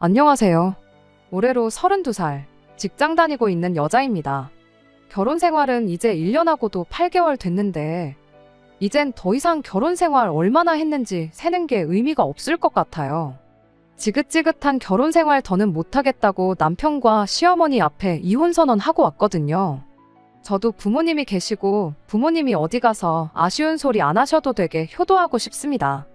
안녕하세요. 올해로 32살, 직장 다니고 있는 여자입니다. 결혼 생활은 이제 1년하고도 8개월 됐는데, 이젠 더 이상 결혼 생활 얼마나 했는지 세는 게 의미가 없을 것 같아요. 지긋지긋한 결혼 생활 더는 못하겠다고 남편과 시어머니 앞에 이혼 선언하고 왔거든요. 저도 부모님이 계시고 부모님이 어디 가서 아쉬운 소리 안 하셔도 되게 효도하고 싶습니다.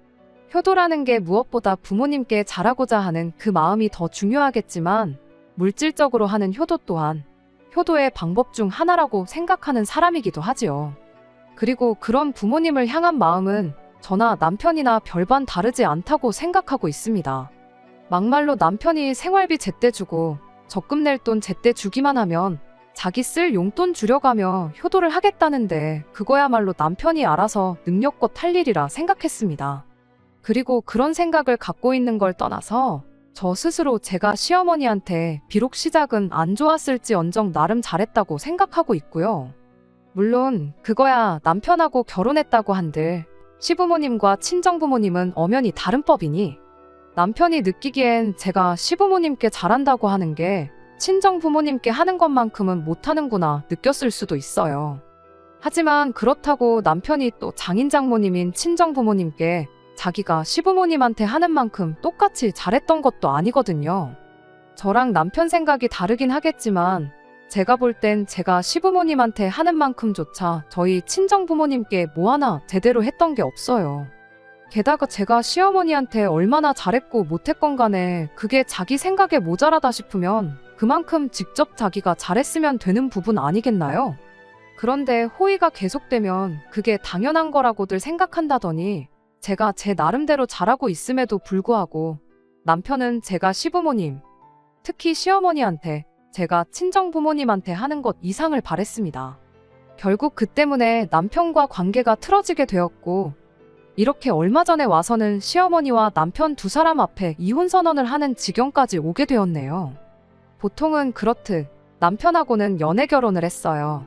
효도라는 게 무엇보다 부모님께 잘하고자 하는 그 마음이 더 중요하겠지만 물질적으로 하는 효도 또한 효도의 방법 중 하나라고 생각하는 사람이기도 하지요. 그리고 그런 부모님을 향한 마음은 저나 남편이나 별반 다르지 않다고 생각하고 있습니다. 막말로 남편이 생활비 제때 주고 적금 낼 돈 제때 주기만 하면 자기 쓸 용돈 줄여가며 효도를 하겠다는데 그거야말로 남편이 알아서 능력껏 할 일이라 생각했습니다. 그리고 그런 생각을 갖고 있는 걸 떠나서 저 스스로 제가 시어머니한테 비록 시작은 안 좋았을지언정 나름 잘했다고 생각하고 있고요. 물론 그거야 남편하고 결혼했다고 한들 시부모님과 친정부모님은 엄연히 다른 법이니 남편이 느끼기엔 제가 시부모님께 잘한다고 하는 게 친정부모님께 하는 것만큼은 못하는구나 느꼈을 수도 있어요. 하지만 그렇다고 남편이 또 장인장모님인 친정부모님께 자기가 시부모님한테 하는 만큼 똑같이 잘했던 것도 아니거든요. 저랑 남편 생각이 다르긴 하겠지만 제가 볼 땐 제가 시부모님한테 하는 만큼조차 저희 친정부모님께 뭐 하나 제대로 했던 게 없어요. 게다가 제가 시어머니한테 얼마나 잘했고 못했건 간에 그게 자기 생각에 모자라다 싶으면 그만큼 직접 자기가 잘했으면 되는 부분 아니겠나요? 그런데 호의가 계속되면 그게 당연한 거라고들 생각한다더니 제가 제 나름대로 잘하고 있음에도 불구하고 남편은 제가 시부모님, 특히 시어머니한테 제가 친정부모님한테 하는 것 이상을 바랬습니다. 결국 그 때문에 남편과 관계가 틀어지게 되었고 이렇게 얼마 전에 와서는 시어머니와 남편 두 사람 앞에 이혼 선언을 하는 지경까지 오게 되었네요. 보통은 그렇듯 남편하고는 연애 결혼을 했어요.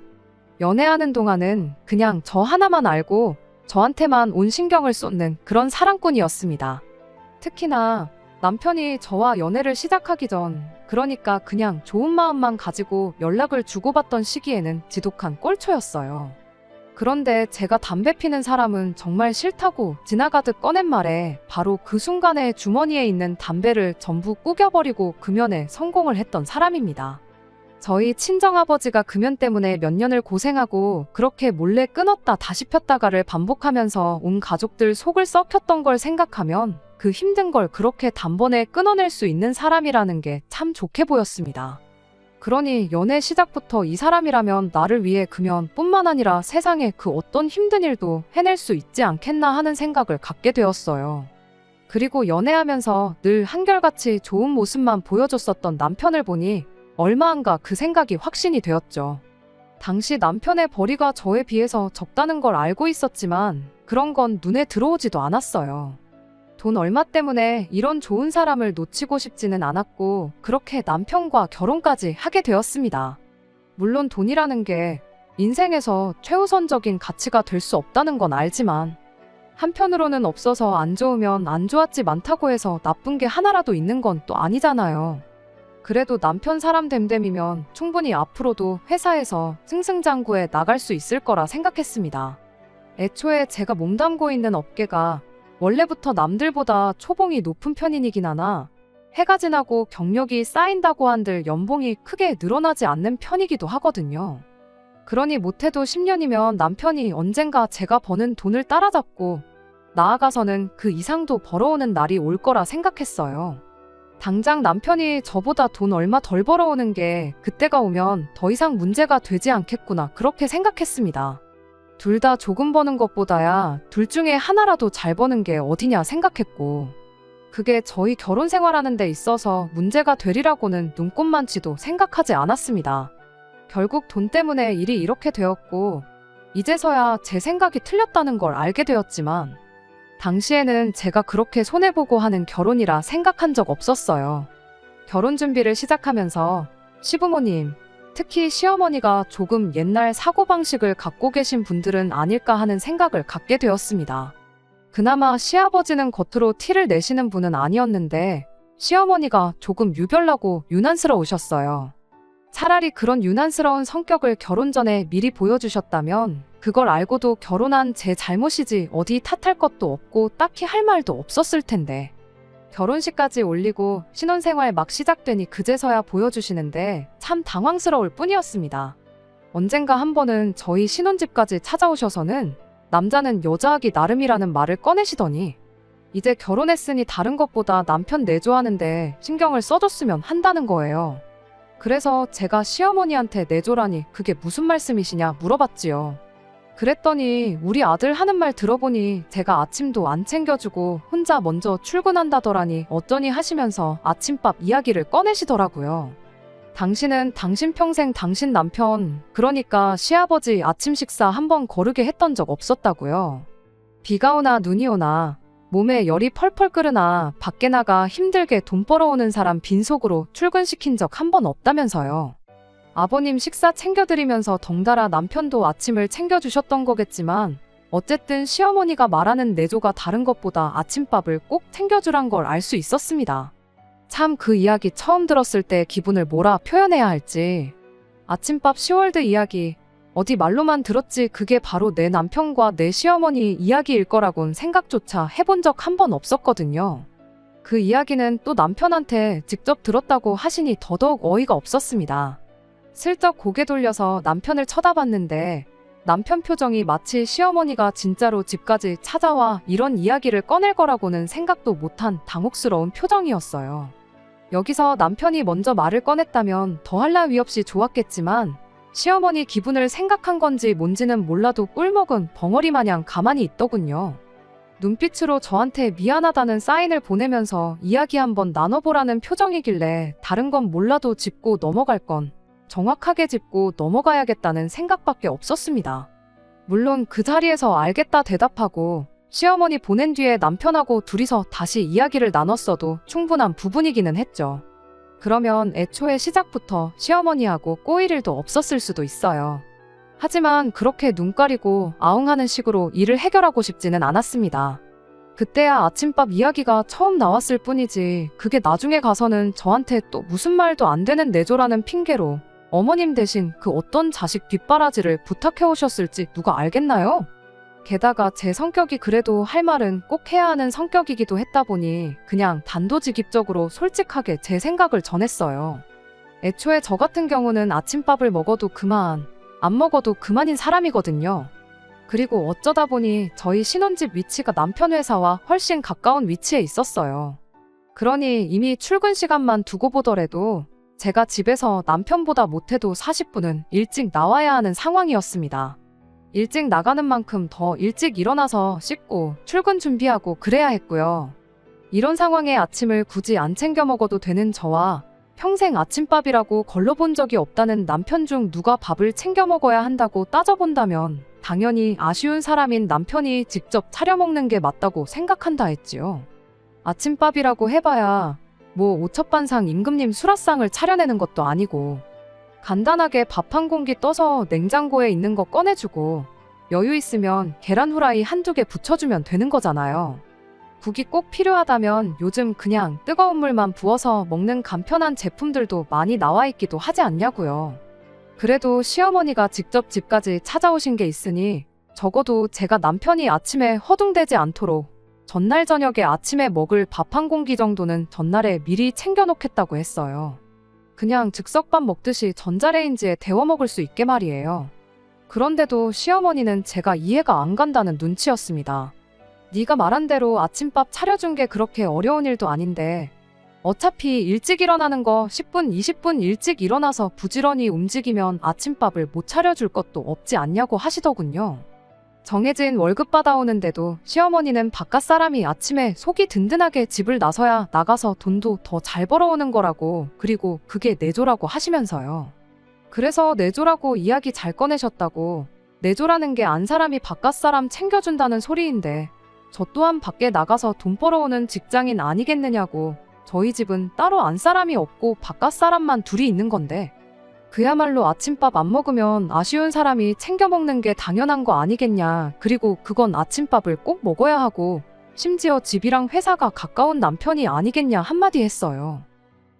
연애하는 동안은 그냥 저 하나만 알고 저한테만 온 신경을 쏟는 그런 사랑꾼이었습니다. 특히나 남편이 저와 연애를 시작하기 전, 그러니까 그냥 좋은 마음만 가지고 연락을 주고받던 시기에는 지독한 꼴초였어요. 그런데 제가 담배 피는 사람은 정말 싫다고 지나가듯 꺼낸 말에 바로 그 순간에 주머니에 있는 담배를 전부 구겨버리고 금연에 성공을 했던 사람입니다. 저희 친정아버지가 금연 때문에 몇 년을 고생하고 그렇게 몰래 끊었다 다시 폈다가를 반복하면서 온 가족들 속을 썩혔던 걸 생각하면 그 힘든 걸 그렇게 단번에 끊어낼 수 있는 사람이라는 게 참 좋게 보였습니다. 그러니 연애 시작부터 이 사람이라면 나를 위해 금연뿐만 아니라 세상에 그 어떤 힘든 일도 해낼 수 있지 않겠나 하는 생각을 갖게 되었어요. 그리고 연애하면서 늘 한결같이 좋은 모습만 보여줬었던 남편을 보니 얼마 안가 그 생각이 확신이 되었죠. 당시 남편의 벌이가 저에 비해서 적다는 걸 알고 있었지만 그런 건 눈에 들어오지도 않았어요. 돈 얼마 때문에 이런 좋은 사람을 놓치고 싶지는 않았고 그렇게 남편과 결혼까지 하게 되었습니다. 물론 돈이라는 게 인생에서 최우선적인 가치가 될 수 없다는 건 알지만 한편으로는 없어서 안 좋으면 안 좋았지 많다고 해서 나쁜 게 하나라도 있는 건 또 아니잖아요. 그래도 남편 사람 됨됨이면 충분히 앞으로도 회사에서 승승장구해 나갈 수 있을 거라 생각했습니다. 애초에 제가 몸담고 있는 업계가 원래부터 남들보다 초봉이 높은 편이긴 하나 해가 지나고 경력이 쌓인다고 한들 연봉이 크게 늘어나지 않는 편이기도 하거든요. 그러니 못해도 10년이면 남편이 언젠가 제가 버는 돈을 따라잡고 나아가서는 그 이상도 벌어오는 날이 올 거라 생각했어요. 당장 남편이 저보다 돈 얼마 덜 벌어오는 게 그때가 오면 더 이상 문제가 되지 않겠구나 그렇게 생각했습니다. 둘 다 조금 버는 것보다야 둘 중에 하나라도 잘 버는 게 어디냐 생각했고 그게 저희 결혼 생활하는 데 있어서 문제가 되리라고는 눈꼽만치도 생각하지 않았습니다. 결국 돈 때문에 일이 이렇게 되었고 이제서야 제 생각이 틀렸다는 걸 알게 되었지만 당시에는 제가 그렇게 손해보고 하는 결혼이라 생각한 적 없었어요. 결혼 준비를 시작하면서 시부모님, 특히 시어머니가 조금 옛날 사고방식을 갖고 계신 분들은 아닐까 하는 생각을 갖게 되었습니다. 그나마 시아버지는 겉으로 티를 내시는 분은 아니었는데 시어머니가 조금 유별나고 유난스러우셨어요. 차라리 그런 유난스러운 성격을 결혼 전에 미리 보여주셨다면 그걸 알고도 결혼한 제 잘못이지 어디 탓할 것도 없고 딱히 할 말도 없었을 텐데. 결혼식까지 올리고 신혼생활 막 시작되니 그제서야 보여주시는데 참 당황스러울 뿐이었습니다. 언젠가 한 번은 저희 신혼집까지 찾아오셔서는 남자는 여자하기 나름이라는 말을 꺼내시더니 이제 결혼했으니 다른 것보다 남편 내조하는데 신경을 써줬으면 한다는 거예요. 그래서 제가 시어머니한테 내조라니 그게 무슨 말씀이시냐 물어봤지요. 그랬더니 우리 아들 하는 말 들어보니 제가 아침도 안 챙겨주고 혼자 먼저 출근한다더라니 어쩌니 하시면서 아침밥 이야기를 꺼내시더라고요. 당신은 당신 평생 당신 남편, 그러니까 시아버지 아침 식사 한번 거르게 했던 적 없었다고요. 비가 오나 눈이 오나 몸에 열이 펄펄 끓으나 밖에 나가 힘들게 돈 벌어오는 사람 빈속으로 출근시킨 적 한 번 없다면서요. 아버님 식사 챙겨드리면서 덩달아 남편도 아침을 챙겨주셨던 거겠지만 어쨌든 시어머니가 말하는 내조가 다른 것보다 아침밥을 꼭 챙겨주란 걸 알 수 있었습니다. 참 그 이야기 처음 들었을 때 기분을 뭐라 표현해야 할지. 아침밥 시월드 이야기, 어디 말로만 들었지 그게 바로 내 남편과 내 시어머니 이야기일 거라곤 생각조차 해본 적 한 번 없었거든요. 그 이야기는 또 남편한테 직접 들었다고 하시니 더더욱 어이가 없었습니다. 슬쩍 고개 돌려서 남편을 쳐다봤는데 남편 표정이 마치 시어머니가 진짜로 집까지 찾아와 이런 이야기를 꺼낼 거라고는 생각도 못한 당혹스러운 표정이었어요. 여기서 남편이 먼저 말을 꺼냈다면 더할 나위 없이 좋았겠지만 시어머니 기분을 생각한 건지 뭔지는 몰라도 꿀먹은 벙어리 마냥 가만히 있더군요. 눈빛으로 저한테 미안하다는 사인을 보내면서 이야기 한번 나눠보라는 표정이길래 다른 건 몰라도 짚고 넘어갈 건 정확하게 짚고 넘어가야겠다는 생각밖에 없었습니다. 물론 그 자리에서 알겠다 대답하고 시어머니 보낸 뒤에 남편하고 둘이서 다시 이야기를 나눴어도 충분한 부분이기는 했죠. 그러면 애초에 시작부터 시어머니하고 꼬일 일도 없었을 수도 있어요. 하지만 그렇게 눈 가리고 아웅하는 식으로 일을 해결하고 싶지는 않았습니다. 그때야 아침밥 이야기가 처음 나왔을 뿐이지 그게 나중에 가서는 저한테 또 무슨 말도 안 되는 내조라는 핑계로 어머님 대신 그 어떤 자식 뒷바라지를 부탁해 오셨을지 누가 알겠나요? 게다가 제 성격이 그래도 할 말은 꼭 해야 하는 성격이기도 했다 보니 그냥 단도직입적으로 솔직하게 제 생각을 전했어요. 애초에 저 같은 경우는 아침밥을 먹어도 그만, 안 먹어도 그만인 사람이거든요. 그리고 어쩌다 보니 저희 신혼집 위치가 남편 회사와 훨씬 가까운 위치에 있었어요. 그러니 이미 출근 시간만 두고 보더라도 제가 집에서 남편보다 못해도 40분은 일찍 나와야 하는 상황이었습니다. 일찍 나가는 만큼 더 일찍 일어나서 씻고 출근 준비하고 그래야 했고요. 이런 상황에 아침을 굳이 안 챙겨 먹어도 되는 저와 평생 아침밥이라고 걸러본 적이 없다는 남편 중 누가 밥을 챙겨 먹어야 한다고 따져본다면 당연히 아쉬운 사람인 남편이 직접 차려 먹는 게 맞다고 생각한다 했지요. 아침밥이라고 해봐야 뭐 오첩반상 임금님 수라상을 차려내는 것도 아니고 간단하게 밥 한 공기 떠서 냉장고에 있는 거 꺼내주고 여유 있으면 계란 후라이 한두 개 부쳐주면 되는 거잖아요. 국이 꼭 필요하다면 요즘 그냥 뜨거운 물만 부어서 먹는 간편한 제품들도 많이 나와 있기도 하지 않냐고요. 그래도 시어머니가 직접 집까지 찾아오신 게 있으니 적어도 제가 남편이 아침에 허둥대지 않도록 전날 저녁에 아침에 먹을 밥 한 공기 정도는 전날에 미리 챙겨놓겠다고 했어요. 그냥 즉석밥 먹듯이 전자레인지에 데워 먹을 수 있게 말이에요. 그런데도 시어머니는 제가 이해가 안 간다는 눈치였습니다. 네가 말한 대로 아침밥 차려준 게 그렇게 어려운 일도 아닌데 어차피 일찍 일어나는 거 10분, 20분 일찍 일어나서 부지런히 움직이면 아침밥을 못 차려줄 것도 없지 않냐고 하시더군요. 정해진 월급 받아오는데도 시어머니는 바깥 사람이 아침에 속이 든든하게 집을 나서야 나가서 돈도 더 잘 벌어오는 거라고, 그리고 그게 내조라고 하시면서요. 그래서 내조라고 이야기 잘 꺼내셨다고. 내조라는 게 안 사람이 바깥 사람 챙겨준다는 소리인데 저 또한 밖에 나가서 돈 벌어오는 직장인 아니겠느냐고. 저희 집은 따로 안 사람이 없고 바깥 사람만 둘이 있는 건데 그야말로 아침밥 안 먹으면 아쉬운 사람이 챙겨 먹는 게 당연한 거 아니겠냐. 그리고 그건 아침밥을 꼭 먹어야 하고 심지어 집이랑 회사가 가까운 남편이 아니겠냐 한마디 했어요.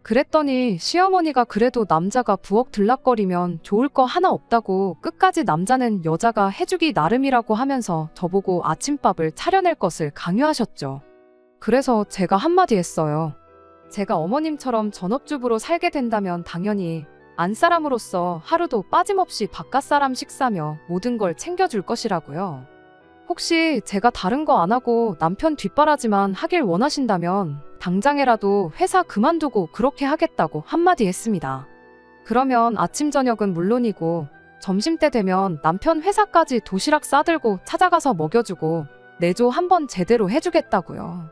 그랬더니 시어머니가 그래도 남자가 부엌 들락거리면 좋을 거 하나 없다고 끝까지 남자는 여자가 해주기 나름이라고 하면서 저보고 아침밥을 차려낼 것을 강요하셨죠. 그래서 제가 한마디 했어요. 제가 어머님처럼 전업주부로 살게 된다면 당연히 안사람으로서 하루도 빠짐없이 바깥사람 식사며 모든 걸 챙겨줄 것이라고요. 혹시 제가 다른 거 안 하고 남편 뒷바라지만 하길 원하신다면 당장에라도 회사 그만두고 그렇게 하겠다고 한마디 했습니다. 그러면 아침 저녁은 물론이고 점심때 되면 남편 회사까지 도시락 싸들고 찾아가서 먹여주고 내조 한번 제대로 해주겠다고요.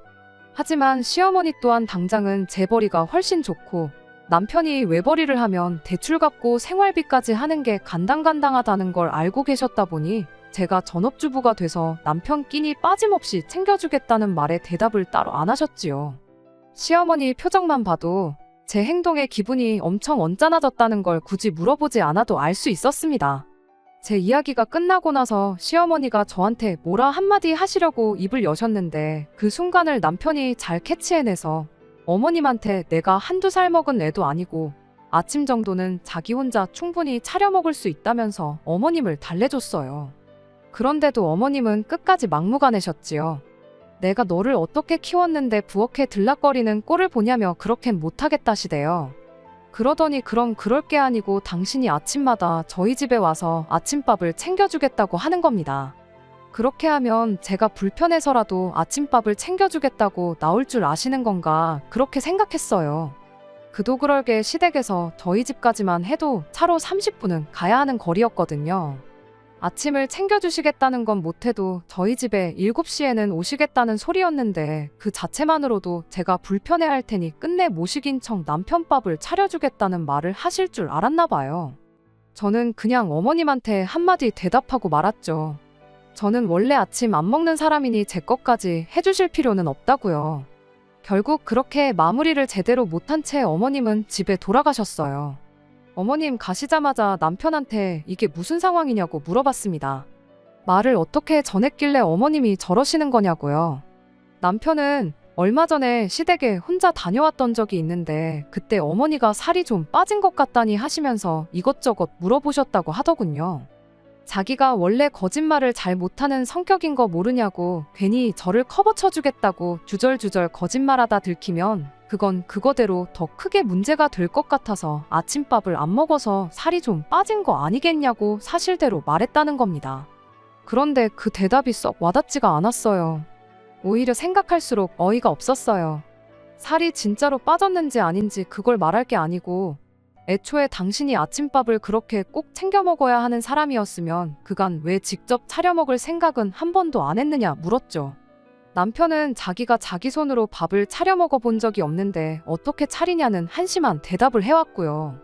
하지만 시어머니 또한 당장은 재벌이가 훨씬 좋고 남편이 외벌이를 하면 대출 갚고 생활비까지 하는 게 간당간당하다는 걸 알고 계셨다 보니 제가 전업주부가 돼서 남편 끼니 빠짐없이 챙겨주겠다는 말에 대답을 따로 안 하셨지요. 시어머니 표정만 봐도 제 행동에 기분이 엄청 언짢아졌다는 걸 굳이 물어보지 않아도 알 수 있었습니다. 제 이야기가 끝나고 나서 시어머니가 저한테 뭐라 한마디 하시려고 입을 여셨는데 그 순간을 남편이 잘 캐치해내서 어머님한테 내가 한두 살 먹은 애도 아니고 아침 정도는 자기 혼자 충분히 차려 먹을 수 있다면서 어머님을 달래줬어요. 그런데도 어머님은 끝까지 막무가내셨지요. 내가 너를 어떻게 키웠는데 부엌에 들락거리는 꼴을 보냐며 그렇게는 못하겠다시대요. 그러더니 그럼 그럴 게 아니고 당신이 아침마다 저희 집에 와서 아침밥을 챙겨주겠다고 하는 겁니다. 그렇게 하면 제가 불편해서라도 아침밥을 챙겨주겠다고 나올 줄 아시는 건가 그렇게 생각했어요. 그도 그럴게 시댁에서 저희 집까지만 해도 차로 30분은 가야 하는 거리였거든요. 아침을 챙겨주시겠다는 건 못해도 저희 집에 7시에는 오시겠다는 소리였는데 그 자체만으로도 제가 불편해할 테니 끝내 모시긴 척 남편 밥을 차려주겠다는 말을 하실 줄 알았나 봐요. 저는 그냥 어머님한테 한마디 대답하고 말았죠. 저는 원래 아침 안 먹는 사람이니 제 것까지 해주실 필요는 없다고요. 결국 그렇게 마무리를 제대로 못한 채 어머님은 집에 돌아가셨어요. 어머님 가시자마자 남편한테 이게 무슨 상황이냐고 물어봤습니다. 말을 어떻게 전했길래 어머님이 저러시는 거냐고요. 남편은 얼마 전에 시댁에 혼자 다녀왔던 적이 있는데 그때 어머니가 살이 좀 빠진 것 같다니 하시면서 이것저것 물어보셨다고 하더군요. 자기가 원래 거짓말을 잘 못하는 성격인 거 모르냐고 괜히 저를 커버쳐주겠다고 주절주절 거짓말하다 들키면 그건 그거대로 더 크게 문제가 될 것 같아서 아침밥을 안 먹어서 살이 좀 빠진 거 아니겠냐고 사실대로 말했다는 겁니다. 그런데 그 대답이 썩 와닿지가 않았어요. 오히려 생각할수록 어이가 없었어요. 살이 진짜로 빠졌는지 아닌지 그걸 말할 게 아니고 애초에 당신이 아침밥을 그렇게 꼭 챙겨 먹어야 하는 사람이었으면 그간 왜 직접 차려 먹을 생각은 한 번도 안 했느냐 물었죠. 남편은 자기가 자기 손으로 밥을 차려 먹어본 적이 없는데 어떻게 차리냐는 한심한 대답을 해왔고요.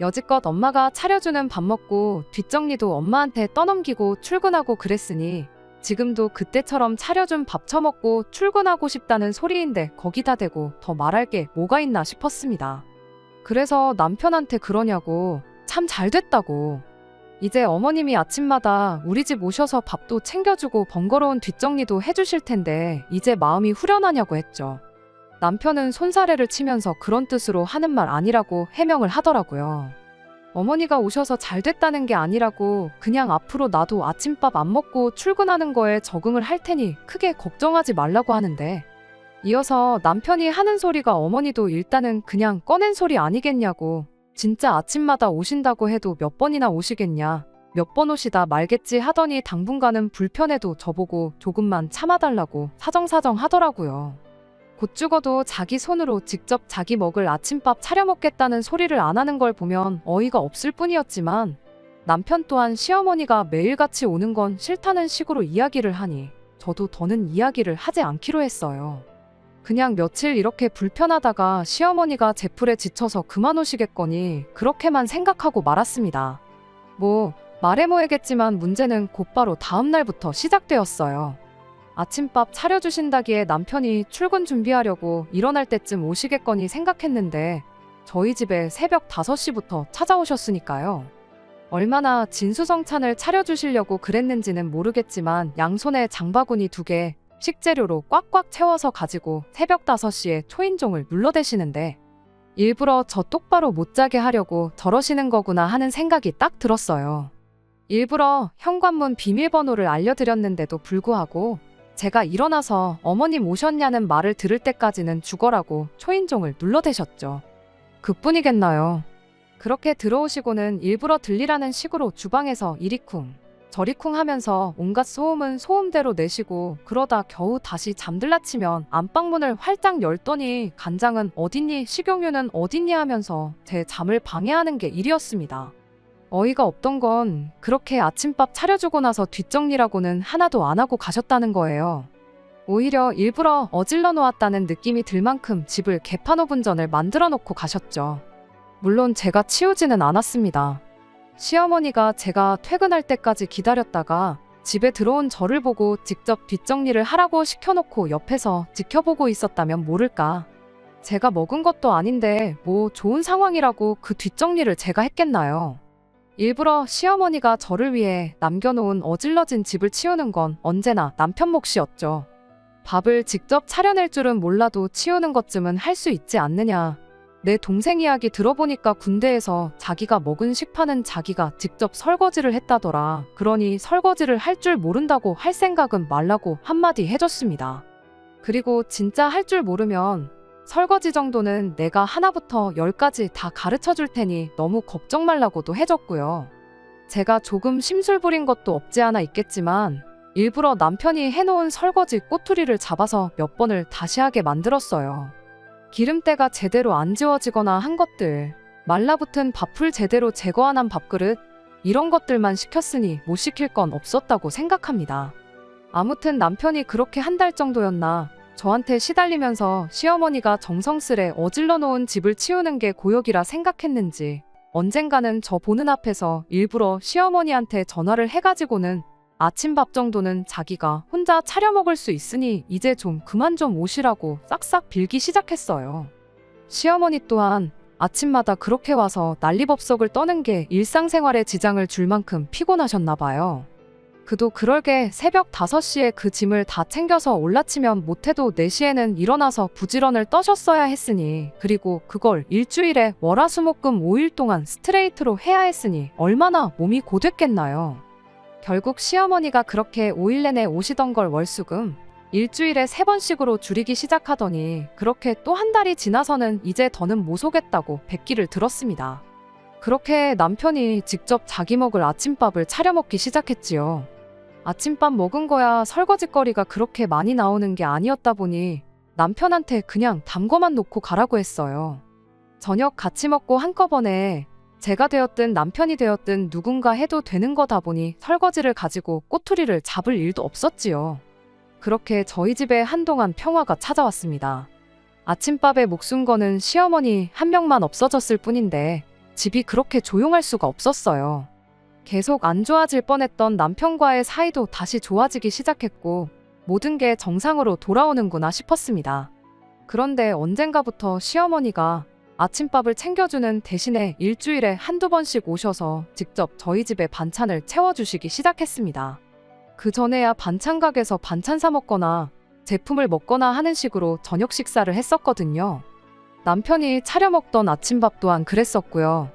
여지껏 엄마가 차려주는 밥 먹고 뒷정리도 엄마한테 떠넘기고 출근하고 그랬으니 지금도 그때처럼 차려준 밥 처먹고 출근하고 싶다는 소리인데 거기다 대고 더 말할 게 뭐가 있나 싶었습니다. 그래서 남편한테 그러냐고 참 잘됐다고. 이제 어머님이 아침마다 우리 집 오셔서 밥도 챙겨주고 번거로운 뒷정리도 해주실 텐데 이제 마음이 후련하냐고 했죠. 남편은 손사래를 치면서 그런 뜻으로 하는 말 아니라고 해명을 하더라고요. 어머니가 오셔서 잘됐다는 게 아니라고 그냥 앞으로 나도 아침밥 안 먹고 출근하는 거에 적응을 할 테니 크게 걱정하지 말라고 하는데 이어서 남편이 하는 소리가 어머니도 일단은 그냥 꺼낸 소리 아니겠냐고 진짜 아침마다 오신다고 해도 몇 번이나 오시겠냐 몇 번 오시다 말겠지 하더니 당분간은 불편해도 저보고 조금만 참아달라고 사정사정 하더라고요. 곧 죽어도 자기 손으로 직접 자기 먹을 아침밥 차려 먹겠다는 소리를 안 하는 걸 보면 어이가 없을 뿐이었지만 남편 또한 시어머니가 매일같이 오는 건 싫다는 식으로 이야기를 하니 저도 더는 이야기를 하지 않기로 했어요. 그냥 며칠 이렇게 불편하다가 시어머니가 제풀에 지쳐서 그만 오시겠거니 그렇게만 생각하고 말았습니다. 뭐 말해모에겠지만 문제는 곧바로 다음 날부터 시작되었어요. 아침밥 차려주신다기에 남편이 출근 준비하려고 일어날 때쯤 오시겠거니 생각했는데 저희 집에 새벽 5시부터 찾아오셨으니까요. 얼마나 진수성찬을 차려주시려고 그랬는지는 모르겠지만 양손에 장바구니 2개, 식재료로 꽉꽉 채워서 가지고 새벽 5시에 초인종을 눌러대시는데 일부러 저 똑바로 못 자게 하려고 저러시는 거구나 하는 생각이 딱 들었어요. 일부러 현관문 비밀번호를 알려드렸는데도 불구하고 제가 일어나서 어머님 오셨냐는 말을 들을 때까지는 죽어라고 초인종을 눌러대셨죠. 그뿐이겠나요. 그렇게 들어오시고는 일부러 들리라는 식으로 주방에서 이리쿵 저리쿵 하면서 온갖 소음은 소음대로 내시고 그러다 겨우 다시 잠들라 치면 안방문을 활짝 열더니 간장은 어딨니 식용유는 어딨니 하면서 제 잠을 방해하는 게 일이었습니다. 어이가 없던 건 그렇게 아침밥 차려주고 나서 뒷정리라고는 하나도 안 하고 가셨다는 거예요. 오히려 일부러 어질러 놓았다는 느낌이 들 만큼 집을 개판 5분 전을 만들어 놓고 가셨죠. 물론 제가 치우지는 않았습니다. 시어머니가 제가 퇴근할 때까지 기다렸다가 집에 들어온 저를 보고 직접 뒷정리를 하라고 시켜놓고 옆에서 지켜보고 있었다면 모를까. 제가 먹은 것도 아닌데 뭐 좋은 상황이라고 그 뒷정리를 제가 했겠나요. 일부러 시어머니가 저를 위해 남겨놓은 어질러진 집을 치우는 건 언제나 남편 몫이었죠. 밥을 직접 차려낼 줄은 몰라도 치우는 것쯤은 할 수 있지 않느냐. 내 동생 이야기 들어보니까 군대에서 자기가 먹은 식판은 자기가 직접 설거지를 했다더라. 그러니 설거지를 할 줄 모른다고 할 생각은 말라고 한마디 해줬습니다. 그리고 진짜 할 줄 모르면 설거지 정도는 내가 하나부터 10까지 다 가르쳐 줄 테니 너무 걱정 말라고도 해줬고요. 제가 조금 심술 부린 것도 없지 않아 있겠지만 일부러 남편이 해놓은 설거지 꼬투리를 잡아서 몇 번을 다시 하게 만들었어요. 기름때가 제대로 안 지워지거나 한 것들, 말라붙은 밥풀 제대로 제거 안 한 밥그릇, 이런 것들만 시켰으니 못 시킬 건 없었다고 생각합니다. 아무튼 남편이 그렇게 한 달 정도였나 저한테 시달리면서 시어머니가 정성스레 어질러 놓은 집을 치우는 게 고역이라 생각했는지 언젠가는 저 보는 앞에서 일부러 시어머니한테 전화를 해가지고는 아침밥 정도는 자기가 혼자 차려 먹을 수 있으니 이제 좀 그만 좀 오시라고 싹싹 빌기 시작했어요. 시어머니 또한 아침마다 그렇게 와서 난리법석을 떠는 게 일상생활에 지장을 줄 만큼 피곤하셨나 봐요. 그도 그럴게 새벽 5시에 그 짐을 다 챙겨서 올라치면 못해도 4시에는 일어나서 부지런을 떠셨어야 했으니 그리고 그걸 일주일에 월화수목금 5일 동안 스트레이트로 해야 했으니 얼마나 몸이 고됐겠나요. 결국 시어머니가 그렇게 5일 내내 오시던 걸 월수금 일주일에 3번씩으로 줄이기 시작하더니 그렇게 또 한 달이 지나서는 이제 더는 못 오겠다고 백기를 들었습니다. 그렇게 남편이 직접 자기 먹을 아침밥을 차려 먹기 시작했지요. 아침밥 먹은 거야 설거지거리가 그렇게 많이 나오는 게 아니었다 보니 남편한테 그냥 담궈만 놓고 가라고 했어요. 저녁 같이 먹고 한꺼번에 제가 되었든 남편이 되었든 누군가 해도 되는 거다 보니 설거지를 가지고 꼬투리를 잡을 일도 없었지요. 그렇게 저희 집에 한동안 평화가 찾아왔습니다. 아침밥에 목숨 거는 시어머니 한 명만 없어졌을 뿐인데 집이 그렇게 조용할 수가 없었어요. 계속 안 좋아질 뻔했던 남편과의 사이도 다시 좋아지기 시작했고 모든 게 정상으로 돌아오는구나 싶었습니다. 그런데 언젠가부터 시어머니가 아침밥을 챙겨주는 대신에 일주일에 한두 번씩 오셔서 직접 저희 집에 반찬을 채워주시기 시작했습니다. 그 전에야 반찬 가게에서 반찬 사 먹거나 제품을 먹거나 하는 식으로 저녁 식사를 했었거든요. 남편이 차려 먹던 아침밥 또한 그랬었고요.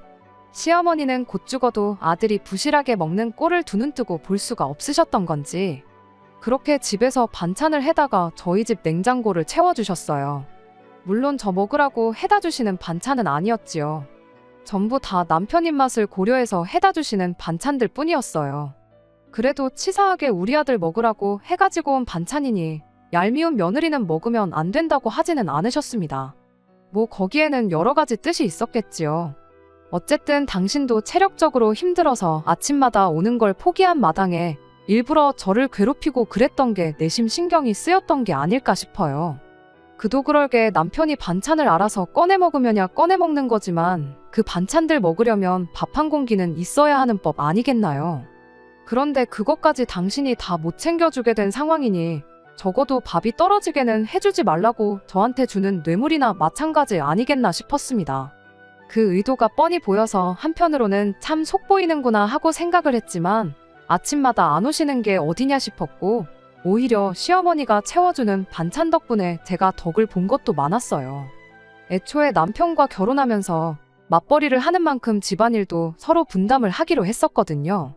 시어머니는 곧 죽어도 아들이 부실하게 먹는 꼴을 두 눈 뜨고 볼 수가 없으셨던 건지 그렇게 집에서 반찬을 해다가 저희 집 냉장고를 채워주셨어요. 물론 저 먹으라고 해다 주시는 반찬은 아니었지요. 전부 다 남편 입맛을 고려해서 해다 주시는 반찬들 뿐이었어요. 그래도 치사하게 우리 아들 먹으라고 해가지고 온 반찬이니 얄미운 며느리는 먹으면 안 된다고 하지는 않으셨습니다. 뭐 거기에는 여러 가지 뜻이 있었겠지요. 어쨌든 당신도 체력적으로 힘들어서 아침마다 오는 걸 포기한 마당에 일부러 저를 괴롭히고 그랬던 게 내심 신경이 쓰였던 게 아닐까 싶어요. 그도 그럴게 남편이 반찬을 알아서 꺼내 먹으면야 꺼내 먹는 거지만 그 반찬들 먹으려면 밥 한 공기는 있어야 하는 법 아니겠나요? 그런데 그것까지 당신이 다 못 챙겨주게 된 상황이니 적어도 밥이 떨어지게는 해주지 말라고 저한테 주는 뇌물이나 마찬가지 아니겠나 싶었습니다. 그 의도가 뻔히 보여서 한편으로는 참 속보이는구나 하고 생각을 했지만 아침마다 안 오시는 게 어디냐 싶었고 오히려 시어머니가 채워주는 반찬 덕분에 제가 덕을 본 것도 많았어요. 애초에 남편과 결혼하면서 맞벌이를 하는 만큼 집안일도 서로 분담을 하기로 했었거든요.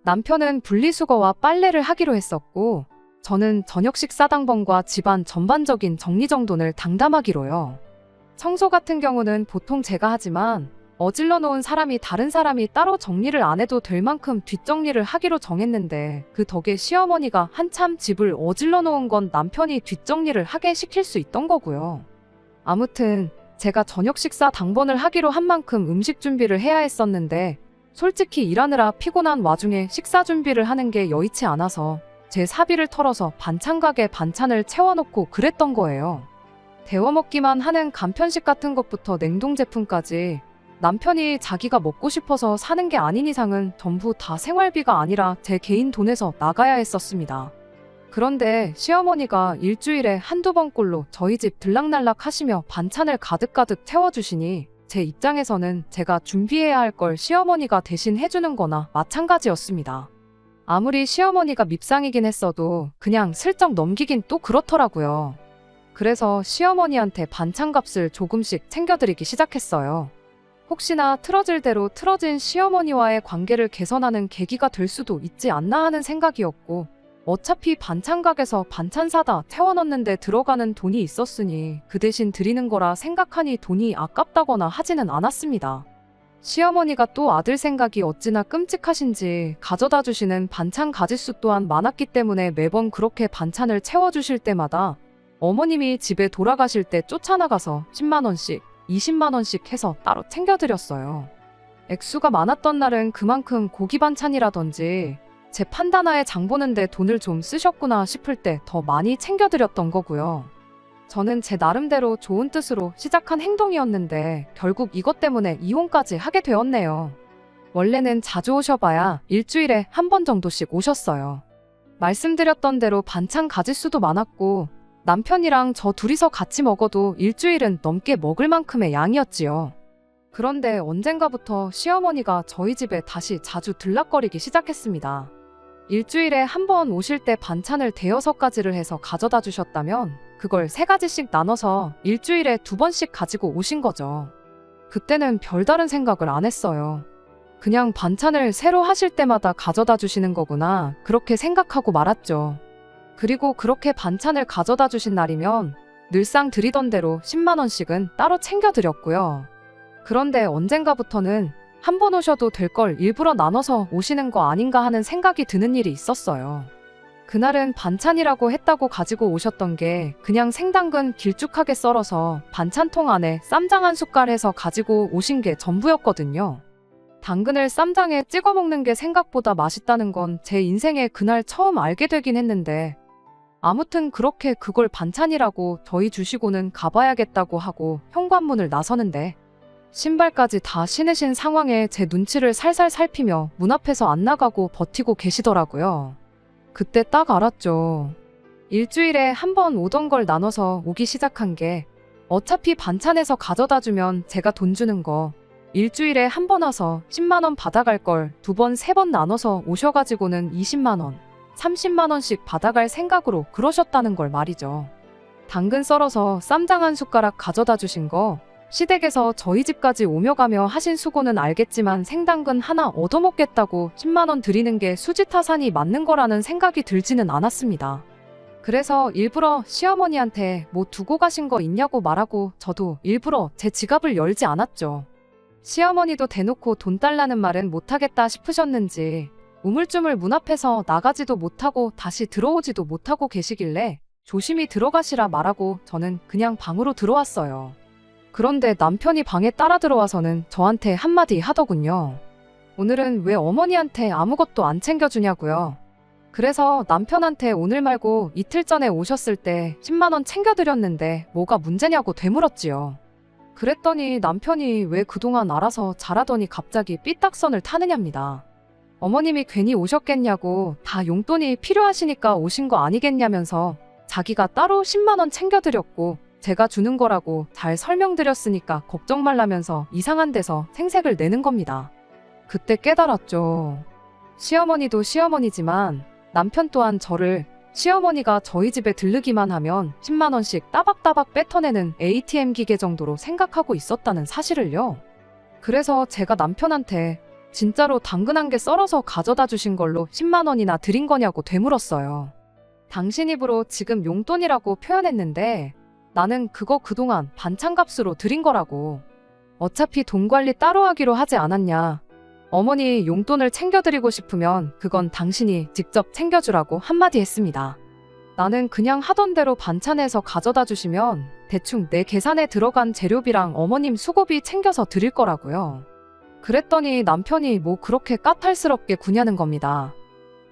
남편은 분리수거와 빨래를 하기로 했었고, 저는 저녁 식사 당번과 집안 전반적인 정리정돈을 당담하기로요. 청소 같은 경우는 보통 제가 하지만 어질러 놓은 사람이 다른 사람이 따로 정리를 안 해도 될 만큼 뒷정리를 하기로 정했는데 그 덕에 시어머니가 한참 집을 어질러 놓은 건 남편이 뒷정리를 하게 시킬 수 있던 거고요. 아무튼 제가 저녁 식사 당번을 하기로 한 만큼 음식 준비를 해야 했었는데 솔직히 일하느라 피곤한 와중에 식사 준비를 하는 게 여의치 않아서 제 사비를 털어서 반찬 가게 반찬을 채워놓고 그랬던 거예요. 데워 먹기만 하는 간편식 같은 것부터 냉동 제품까지 남편이 자기가 먹고 싶어서 사는 게 아닌 이상은 전부 다 생활비가 아니라 제 개인 돈에서 나가야 했었습니다. 그런데 시어머니가 일주일에 한두 번꼴로 저희 집 들락날락 하시며 반찬을 가득가득 채워주시니 제 입장에서는 제가 준비해야 할 걸 시어머니가 대신 해주는 거나 마찬가지였습니다. 아무리 시어머니가 밉상이긴 했어도 그냥 슬쩍 넘기긴 또 그렇더라고요. 그래서 시어머니한테 반찬값을 조금씩 챙겨드리기 시작했어요. 혹시나 틀어질 대로 틀어진 시어머니와의 관계를 개선하는 계기가 될 수도 있지 않나 하는 생각이었고, 어차피 반찬가게에서 반찬 사다 채워넣는데 들어가는 돈이 있었으니 그 대신 드리는 거라 생각하니 돈이 아깝다거나 하지는 않았습니다. 시어머니가 또 아들 생각이 어찌나 끔찍하신지 가져다 주시는 반찬 가짓수 또한 많았기 때문에 매번 그렇게 반찬을 채워주실 때마다 어머님이 집에 돌아가실 때 쫓아나가서 10만원씩 20만원씩 해서 따로 챙겨드렸어요. 액수가 많았던 날은 그만큼 고기 반찬이라든지 제 판단하에 장 보는데 돈을 좀 쓰셨구나 싶을 때 더 많이 챙겨드렸던 거고요. 저는 제 나름대로 좋은 뜻으로 시작한 행동이었는데 결국 이것 때문에 이혼까지 하게 되었네요. 원래는 자주 오셔봐야 일주일에 한 번 정도씩 오셨어요. 말씀드렸던 대로 반찬 가짓수도 많았고 남편이랑 저 둘이서 같이 먹어도 일주일은 넘게 먹을 만큼의 양이었지요. 그런데 언젠가부터 시어머니가 저희 집에 다시 자주 들락거리기 시작했습니다. 일주일에 한 번 오실 때 반찬을 대여섯 가지를 해서 가져다 주셨다면 그걸 3가지씩 나눠서 일주일에 2번씩 가지고 오신 거죠. 그때는 별다른 생각을 안 했어요. 그냥 반찬을 새로 하실 때마다 가져다 주시는 거구나 그렇게 생각하고 말았죠. 그리고 그렇게 반찬을 가져다 주신 날이면 늘상 드리던 대로 10만원씩은 따로 챙겨드렸고요. 그런데 언젠가부터는 한 번 오셔도 될 걸 일부러 나눠서 오시는 거 아닌가 하는 생각이 드는 일이 있었어요. 그날은 반찬이라고 했다고 가지고 오셨던 게 그냥 생당근 길쭉하게 썰어서 반찬통 안에 쌈장 한 숟갈 해서 가지고 오신 게 전부였거든요. 당근을 쌈장에 찍어 먹는 게 생각보다 맛있다는 건 제 인생에 그날 처음 알게 되긴 했는데 아무튼 그렇게 그걸 반찬이라고 저희 주시고는 가봐야겠다고 하고 현관문을 나서는데 신발까지 다 신으신 상황에 제 눈치를 살살 살피며 문 앞에서 안 나가고 버티고 계시더라고요. 그때 딱 알았죠. 일주일에 한 번 오던 걸 나눠서 오기 시작한 게 어차피 반찬에서 가져다 주면 제가 돈 주는 거 일주일에 한 번 와서 10만원 받아갈 걸 2번, 3번 나눠서 오셔가지고는 20만원, 30만원씩 받아갈 생각으로 그러셨다는 걸 말이죠. 당근 썰어서 쌈장 한 숟가락 가져다 주신 거 시댁에서 저희 집까지 오며 가며 하신 수고는 알겠지만 생당근 하나 얻어먹겠다고 10만원 드리는 게 수지타산이 맞는 거라는 생각이 들지는 않았습니다. 그래서 일부러 시어머니한테 뭐 두고 가신 거 있냐고 말하고 저도 일부러 제 지갑을 열지 않았죠. 시어머니도 대놓고 돈 달라는 말은 못하겠다 싶으셨는지 우물쭈물 문 앞에서 나가지도 못하고 다시 들어오지도 못하고 계시길래 조심히 들어가시라 말하고 저는 그냥 방으로 들어왔어요. 그런데 남편이 방에 따라 들어와서는 저한테 한마디 하더군요. 오늘은 왜 어머니한테 아무것도 안 챙겨주냐고요. 그래서 남편한테 오늘 말고 이틀 전에 오셨을 때 10만원 챙겨드렸는데 뭐가 문제냐고 되물었지요. 그랬더니 남편이 왜 그동안 알아서 잘하더니 갑자기 삐딱선을 타느냐입니다. 어머님이 괜히 오셨겠냐고 다 용돈이 필요하시니까 오신 거 아니겠냐면서 자기가 따로 10만원 챙겨드렸고 제가 주는 거라고 잘 설명드렸으니까 걱정 말라면서 이상한 데서 생색을 내는 겁니다. 그때 깨달았죠. 시어머니도 시어머니지만 남편 또한 저를 시어머니가 저희 집에 들르기만 하면 10만 원씩 따박따박 뱉어내는 ATM 기계 정도로 생각하고 있었다는 사실을요. 그래서 제가 남편한테 진짜로 당근 한 개 썰어서 가져다 주신 걸로 10만 원이나 드린 거냐고 되물었어요. 당신 입으로 지금 용돈이라고 표현했는데 나는 그거 그동안 반찬값으로 드린 거라고. 어차피 돈 관리 따로 하기로 하지 않았냐. 어머니 용돈을 챙겨드리고 싶으면 그건 당신이 직접 챙겨주라고 한마디 했습니다. 나는 그냥 하던 대로 반찬해서 가져다 주시면 대충 내 계산에 들어간 재료비랑 어머님 수고비 챙겨서 드릴 거라고요. 그랬더니 남편이 뭐 그렇게 까탈스럽게 구냐는 겁니다.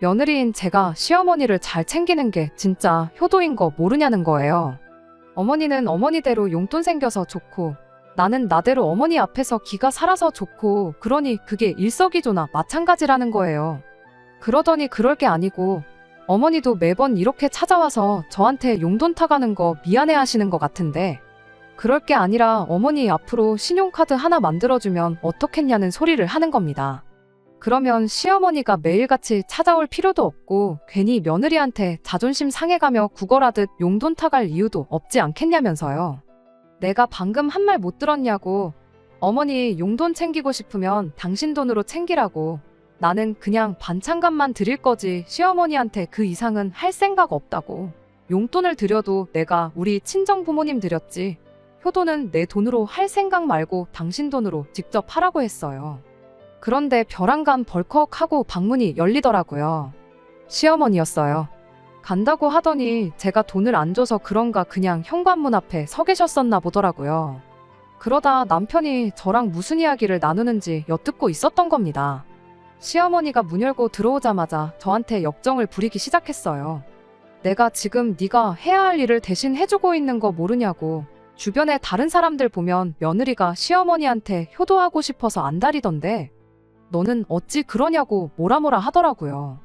며느리인 제가 시어머니를 잘 챙기는 게 진짜 효도인 거 모르냐는 거예요. 어머니는 어머니대로 용돈 생겨서 좋고 나는 나대로 어머니 앞에서 기가 살아서 좋고 그러니 그게 일석이조나 마찬가지라는 거예요. 그러더니 그럴 게 아니고 어머니도 매번 이렇게 찾아와서 저한테 용돈 타가는 거 미안해 하시는 것 같은데 그럴 게 아니라 어머니 앞으로 신용카드 하나 만들어주면 어떻겠냐는 소리를 하는 겁니다. 그러면 시어머니가 매일같이 찾아올 필요도 없고 괜히 며느리한테 자존심 상해가며 구걸하듯 용돈 타갈 이유도 없지 않겠냐면서요. 내가 방금 한 말 못 들었냐고. 어머니 용돈 챙기고 싶으면 당신 돈으로 챙기라고. 나는 그냥 반찬값만 드릴 거지 시어머니한테 그 이상은 할 생각 없다고. 용돈을 드려도 내가 우리 친정 부모님 드렸지. 효도는 내 돈으로 할 생각 말고 당신 돈으로 직접 하라고 했어요. 그런데 벼랑간 벌컥하고 방문이 열리더라고요. 시어머니였어요. 간다고 하더니 제가 돈을 안 줘서 그런가 그냥 현관문 앞에 서 계셨었나 보더라고요. 그러다 남편이 저랑 무슨 이야기를 나누는지 엿듣고 있었던 겁니다. 시어머니가 문 열고 들어오자마자 저한테 역정을 부리기 시작했어요. 내가 지금 네가 해야 할 일을 대신 해주고 있는 거 모르냐고. 주변에 다른 사람들 보면 며느리가 시어머니한테 효도하고 싶어서 안달이던데 너는 어찌 그러냐고 뭐라 하더라고요.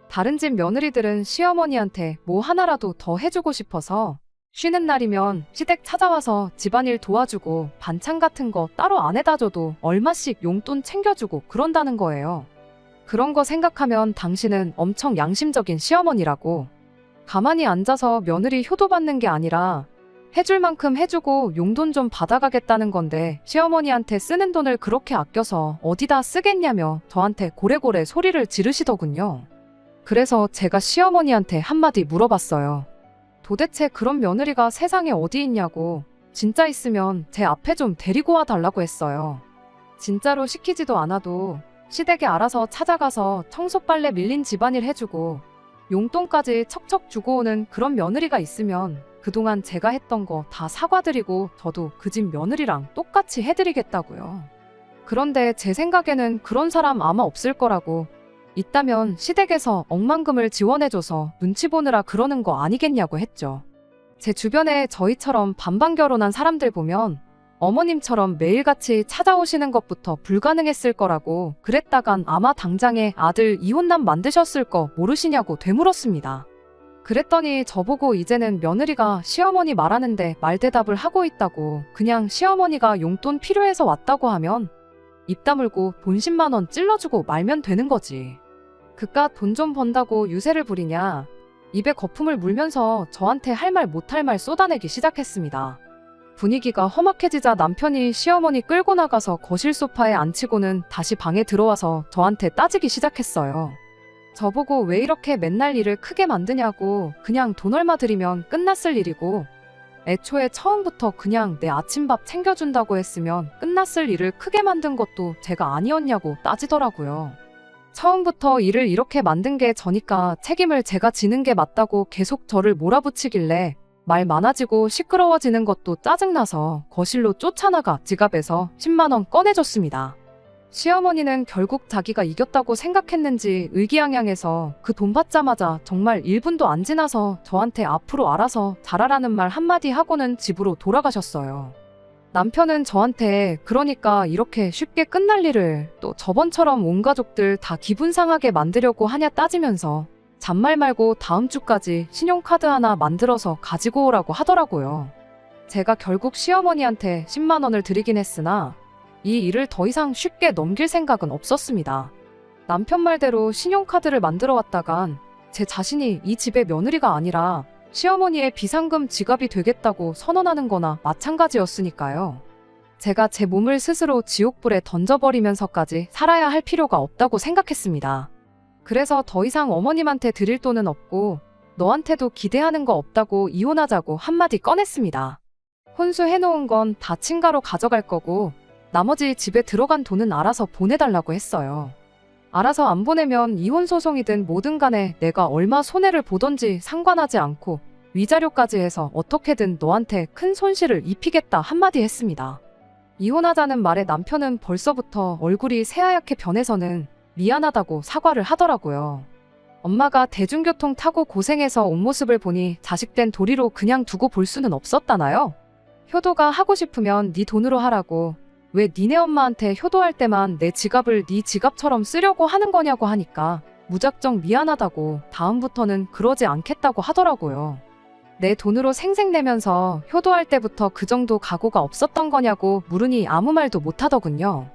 다른 집 며느리들은 시어머니한테 뭐 하나라도 더 해주고 싶어서 쉬는 날이면 시댁 찾아와서 집안일 도와주고 반찬 같은 거 따로 안 해다 줘도 얼마씩 용돈 챙겨주고 그런다는 거예요. 그런 거 생각하면 당신은 엄청 양심적인 시어머니라고. 가만히 앉아서 며느리 효도받는 게 아니라 해줄 만큼 해주고 용돈 좀 받아가겠다는 건데 시어머니한테 쓰는 돈을 그렇게 아껴서 어디다 쓰겠냐며 저한테 고래고래 소리를 지르시더군요. 그래서 제가 시어머니한테 한마디 물어봤어요. 도대체 그런 며느리가 세상에 어디 있냐고. 진짜 있으면 제 앞에 좀 데리고 와 달라고 했어요. 진짜로 시키지도 않아도 시댁에 알아서 찾아가서 청소 빨래 밀린 집안일 해주고 용돈까지 척척 주고 오는 그런 며느리가 있으면 그동안 제가 했던 거 다 사과드리고 저도 그 집 며느리랑 똑같이 해드리겠다고요. 그런데 제 생각에는 그런 사람 아마 없을 거라고. 있다면 시댁에서 억만금을 지원해줘서 눈치 보느라 그러는 거 아니겠냐고 했죠. 제 주변에 저희처럼 반반 결혼한 사람들 보면 어머님처럼 매일같이 찾아오시는 것부터 불가능했을 거라고. 그랬다간 아마 당장에 아들 이혼남 만드셨을 거 모르시냐고 되물었습니다. 그랬더니 저보고 이제는 며느리가 시어머니 말하는데 말대답을 하고 있다고. 그냥 시어머니가 용돈 필요해서 왔다고 하면 입 다물고 돈 10만 원 찔러주고 말면 되는 거지. 그깟 돈 좀 번다고 유세를 부리냐. 입에 거품을 물면서 저한테 할 말 못할 말 쏟아내기 시작했습니다. 분위기가 험악해지자 남편이 시어머니 끌고 나가서 거실 소파에 앉히고는 다시 방에 들어와서 저한테 따지기 시작했어요. 저보고 왜 이렇게 맨날 일을 크게 만드냐고. 그냥 돈 얼마 들이면 끝났을 일이고 애초에 처음부터 그냥 내 아침밥 챙겨준다고 했으면 끝났을 일을 크게 만든 것도 제가 아니었냐고 따지더라고요. 처음부터 일을 이렇게 만든 게 저니까 책임을 제가 지는 게 맞다고 계속 저를 몰아붙이길래 말 많아지고 시끄러워지는 것도 짜증나서 거실로 쫓아나가 지갑에서 10만 원 꺼내줬습니다. 시어머니는 결국 자기가 이겼다고 생각했는지 의기양양해서 그 돈 받자마자 정말 1분도 안 지나서 저한테 앞으로 알아서 잘하라는 말 한마디 하고는 집으로 돌아가셨어요. 남편은 저한테 그러니까 이렇게 쉽게 끝날 일을 또 저번처럼 온 가족들 다 기분 상하게 만들려고 하냐 따지면서 잔말 말고 다음 주까지 신용카드 하나 만들어서 가지고 오라고 하더라고요. 제가 결국 시어머니한테 10만 원을 드리긴 했으나 이 일을 더 이상 쉽게 넘길 생각은 없었습니다. 남편 말대로 신용카드를 만들어 왔다간 제 자신이 이 집의 며느리가 아니라 시어머니의 비상금 지갑이 되겠다고 선언하는 거나 마찬가지였으니까요. 제가 제 몸을 스스로 지옥불에 던져버리면서까지 살아야 할 필요가 없다고 생각했습니다. 그래서 더 이상 어머님한테 드릴 돈은 없고 너한테도 기대하는 거 없다고 이혼하자고 한마디 꺼냈습니다. 혼수해놓은 건 다 친가로 가져갈 거고 나머지 집에 들어간 돈은 알아서 보내달라고 했어요. 알아서 안 보내면 이혼 소송이든 뭐든 간에 내가 얼마 손해를 보던지 상관하지 않고 위자료까지 해서 어떻게든 너한테 큰 손실을 입히겠다 한마디 했습니다. 이혼하자는 말에 남편은 벌써부터 얼굴이 새하얗게 변해서는 미안하다고 사과를 하더라고요. 엄마가 대중교통 타고 고생해서 온 모습을 보니 자식된 도리로 그냥 두고 볼 수는 없었다나요? 효도가 하고 싶으면 네 돈으로 하라고, 왜 니네 엄마한테 효도할 때만 내 지갑을 네 지갑처럼 쓰려고 하는 거냐고 하니까 무작정 미안하다고 다음부터는 그러지 않겠다고 하더라고요. 내 돈으로 생색내면서 효도할 때부터 그 정도 각오가 없었던 거냐고 물으니 아무 말도 못하더군요.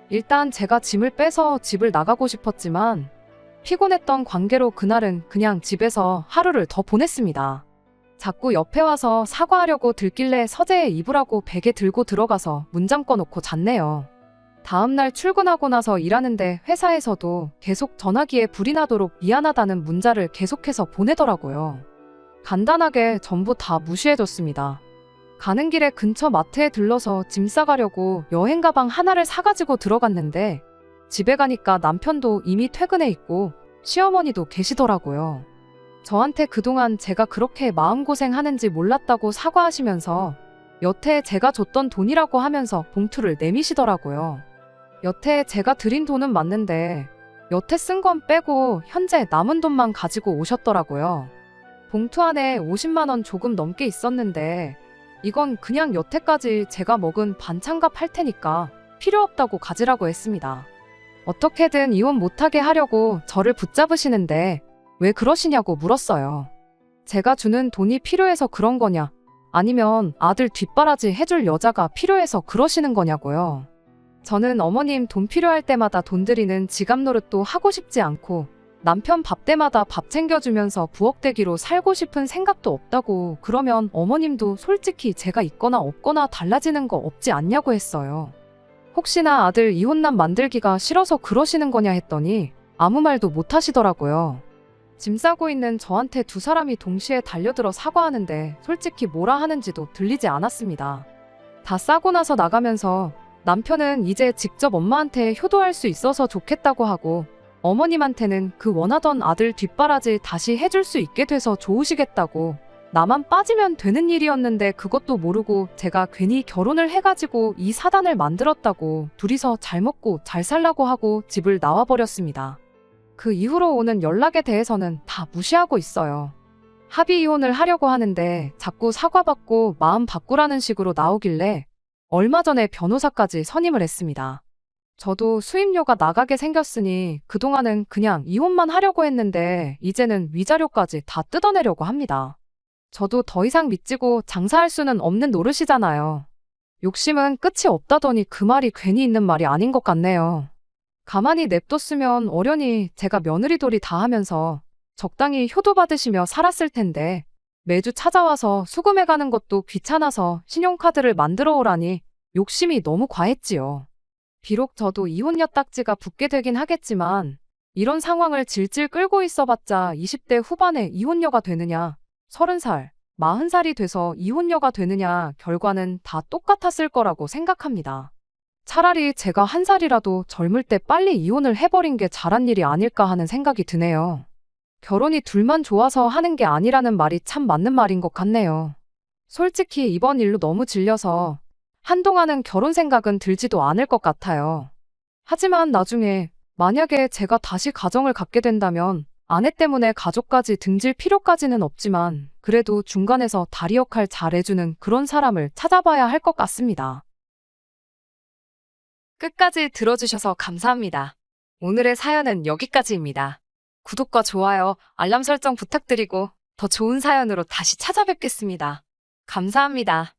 일단 제가 짐을 빼서 집을 나가고 싶었지만 피곤했던 관계로 그날은 그냥 집에서 하루를 더 보냈습니다. 자꾸 옆에 와서 사과하려고 들길래 서재에 이불하고 베개 들고 들어가서 문 잠궈놓고 잤네요. 다음날 출근하고 나서 일하는데 회사에서도 계속 전화기에 불이 나도록 미안하다는 문자를 계속해서 보내더라고요. 간단하게 전부 다 무시해줬습니다. 가는 길에 근처 마트에 들러서 짐 싸가려고 여행 가방 하나를 사가지고 들어갔는데 집에 가니까 남편도 이미 퇴근해 있고 시어머니도 계시더라고요. 저한테 그동안 제가 그렇게 마음고생하는지 몰랐다고 사과하시면서 여태 제가 줬던 돈이라고 하면서 봉투를 내미시더라고요. 여태 제가 드린 돈은 맞는데 여태 쓴 건 빼고 현재 남은 돈만 가지고 오셨더라고요. 봉투 안에 50만 원 조금 넘게 있었는데 이건 그냥 여태까지 제가 먹은 반찬값 할 테니까 필요 없다고 가지라고 했습니다. 어떻게든 이혼 못하게 하려고 저를 붙잡으시는데 왜 그러시냐고 물었어요. 제가 주는 돈이 필요해서 그런 거냐, 아니면 아들 뒷바라지 해줄 여자가 필요해서 그러시는 거냐고요. 저는 어머님 돈 필요할 때마다 돈 드리는 지갑 노릇도 하고 싶지 않고 남편 밥 때마다 밥 챙겨주면서 부엌대기로 살고 싶은 생각도 없다고, 그러면 어머님도 솔직히 제가 있거나 없거나 달라지는 거 없지 않냐고 했어요. 혹시나 아들 이혼남 만들기가 싫어서 그러시는 거냐 했더니 아무 말도 못 하시더라고요. 짐 싸고 있는 저한테 두 사람이 동시에 달려들어 사과하는데 솔직히 뭐라 하는지도 들리지 않았습니다. 다 싸고 나서 나가면서 남편은 이제 직접 엄마한테 효도할 수 있어서 좋겠다고 하고 어머님한테는 그 원하던 아들 뒷바라지 다시 해줄 수 있게 돼서 좋으시겠다고, 나만 빠지면 되는 일이었는데 그것도 모르고 제가 괜히 결혼을 해가지고 이 사단을 만들었다고 둘이서 잘 먹고 잘 살라고 하고 집을 나와버렸습니다. 그 이후로 오는 연락에 대해서는 다 무시하고 있어요. 합의 이혼을 하려고 하는데 자꾸 사과받고 마음 바꾸라는 식으로 나오길래 얼마 전에 변호사까지 선임을 했습니다. 저도 수임료가 나가게 생겼으니 그동안은 그냥 이혼만 하려고 했는데 이제는 위자료까지 다 뜯어내려고 합니다. 저도 더 이상 믿지고 장사할 수는 없는 노릇이잖아요. 욕심은 끝이 없다더니 그 말이 괜히 있는 말이 아닌 것 같네요. 가만히 냅뒀으면 어련히 제가 며느리돌이 다 하면서 적당히 효도받으시며 살았을 텐데 매주 찾아와서 수금해가는 것도 귀찮아서 신용카드를 만들어 오라니 욕심이 너무 과했지요. 비록 저도 이혼녀 딱지가 붙게 되긴 하겠지만 이런 상황을 질질 끌고 있어봤자 20대 후반에 이혼녀가 되느냐, 30살, 40살이 돼서 이혼녀가 되느냐, 결과는 다 똑같았을 거라고 생각합니다. 차라리 제가 한 살이라도 젊을 때 빨리 이혼을 해버린 게 잘한 일이 아닐까 하는 생각이 드네요. 결혼이 둘만 좋아서 하는 게 아니라는 말이 참 맞는 말인 것 같네요. 솔직히 이번 일로 너무 질려서 한동안은 결혼 생각은 들지도 않을 것 같아요. 하지만 나중에 만약에 제가 다시 가정을 갖게 된다면 아내 때문에 가족까지 등질 필요까지는 없지만 그래도 중간에서 다리 역할 잘해주는 그런 사람을 찾아봐야 할 것 같습니다. 끝까지 들어주셔서 감사합니다. 오늘의 사연은 여기까지입니다. 구독과 좋아요, 알람 설정 부탁드리고 더 좋은 사연으로 다시 찾아뵙겠습니다. 감사합니다.